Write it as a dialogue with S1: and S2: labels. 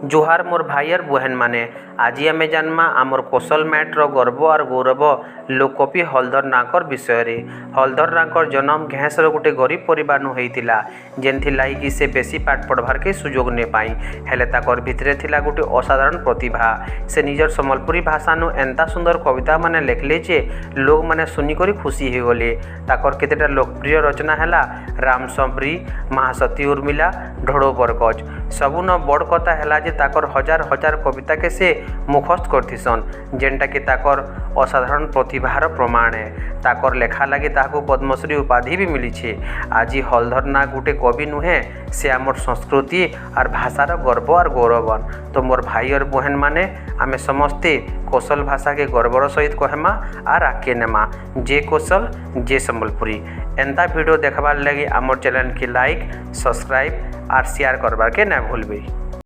S1: जोहार मोर भाई और बहन माने आज आम जानमा आमर कोसल मैट्र गर्व और गौरव लोककवि हलधर नाकर विषय रे। हलधर नाकर जन्म घेंसर गोटे गरीब परिवार होइतिला जेनथिलाई कि से बेसी पाठ पढ़वार के सुजोग ने पाई हेले ताकर भितरे थिला गोटे असाधारण प्रतिभा। से निजर सम्बलपुरी भाषा नु एंता सुंदर कविता माने लेखले जे लोग माने सुनी करी खुशी हो गले। ताकर केतेटा लोकप्रिय रचना हैला राम सबरी, महासती उर्मिला, ढोड़ो बरगज। सबु न बड़ कथा हैला जे ताकर हजार हजार कविता के से मुखस्त करथिसन जेनटा कि ताकर असाधारण प्रतिभार प्रमाण है। ताकर लेखा लगे ताको पद्मश्री उपाधि भी मिली छे। आज हलधर ना गोटे कवि नुहे से आमर संस्कृति और भाषार गर्व और गौरवन। तो मोर भाई और बहन माने आमे समस्ते कौशल भाषा के गर्वर सहित कहमा और आगे नेमा जे कौशल जे सम्बलपुरी। एंता वीडियो देखबार लगे आमर चैनल की लाइक, सब्सक्राइब और शेयर करबार के ना भूलबे।